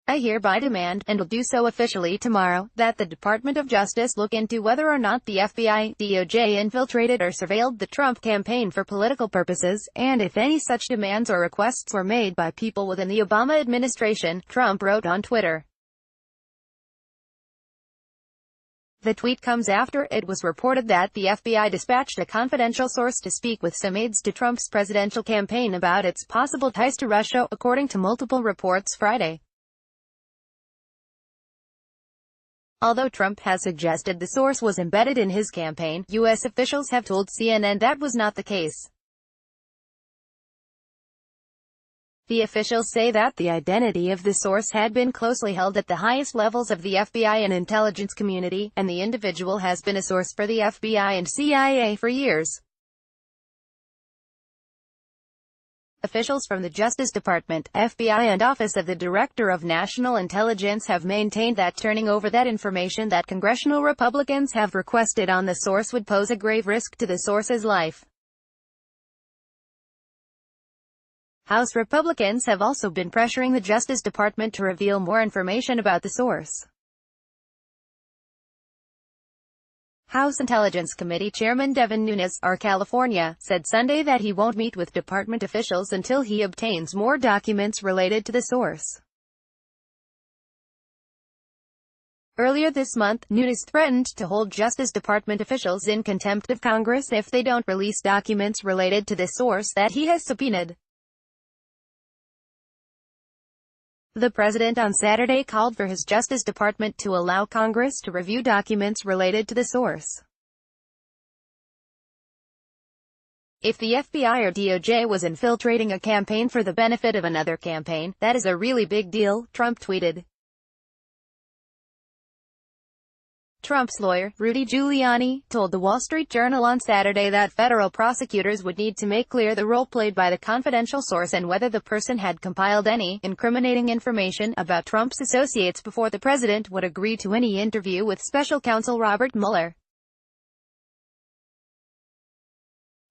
I hereby demand, and will do so officially tomorrow, that the Department of Justice look into whether or not the FBI, DOJ infiltrated or surveilled the Trump campaign for political purposes, and if any such demands or requests were made by people within the Obama administration, Trump wrote on Twitter. The tweet comes after it was reported that the FBI dispatched a confidential source to speak with some aides to Trump's presidential campaign about its possible ties to Russia, according to multiple reports Friday. Although Trump has suggested the source was embedded in his campaign, U.S. officials have told CNN that was not the case. The officials say that the identity of the source had been closely held at the highest levels of the FBI and intelligence community, and the individual has been a source for the FBI and CIA for years. Officials from the Justice Department, FBI and Office of the Director of National Intelligence have maintained that turning over that information that congressional Republicans have requested on the source would pose a grave risk to the source's life. House Republicans have also been pressuring the Justice Department to reveal more information about the source. House Intelligence Committee Chairman Devin Nunes, R. California, said Sunday that he won't meet with department officials until he obtains more documents related to the source. Earlier this month, Nunes threatened to hold Justice Department officials in contempt of Congress if they don't release documents related to the source that he has subpoenaed. The president on Saturday called for his Justice Department to allow Congress to review documents related to the source. If the FBI or DOJ was infiltrating a campaign for the benefit of another campaign, that is a really big deal, Trump tweeted. Trump's lawyer, Rudy Giuliani, told The Wall Street Journal on Saturday that federal prosecutors would need to make clear the role played by the confidential source and whether the person had compiled any incriminating information about Trump's associates before the president would agree to any interview with special counsel Robert Mueller.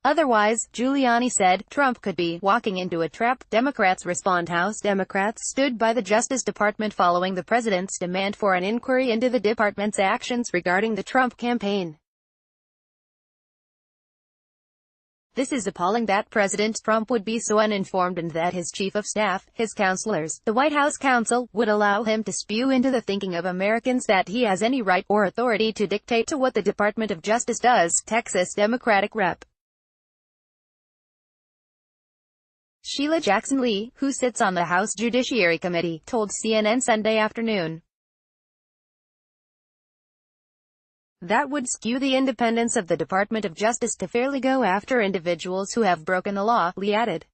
Otherwise, Giuliani said, Trump could be walking into a trap. Democrats respond. House Democrats stood by the Justice Department following the president's demand for an inquiry into the department's actions regarding the Trump campaign. This is appalling that President Trump would be so uninformed and that his chief of staff, his counselors, the White House counsel, would allow him to spew into the thinking of Americans that he has any right or authority to dictate to what the Department of Justice does, Texas Democratic Rep. Sheila Jackson Lee, who sits on the House Judiciary Committee, told CNN Sunday afternoon that would skew the independence of the Department of Justice to fairly go after individuals who have broken the law, Lee added.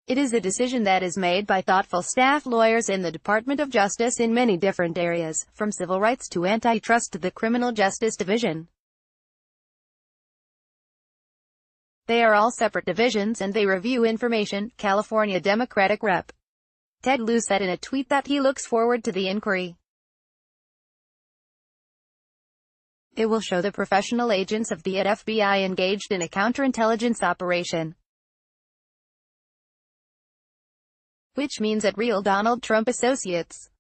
It is a decision that is made by thoughtful staff lawyers in the Department of Justice in many different areas, from civil rights to antitrust to the Criminal Justice Division. They are all separate divisions and they review information, California Democratic Rep. Ted Lieu said in a tweet that he looks forward to the inquiry. It will show the professional agents of the FBI engaged in a counterintelligence operation. Which means at real Donald Trump associates.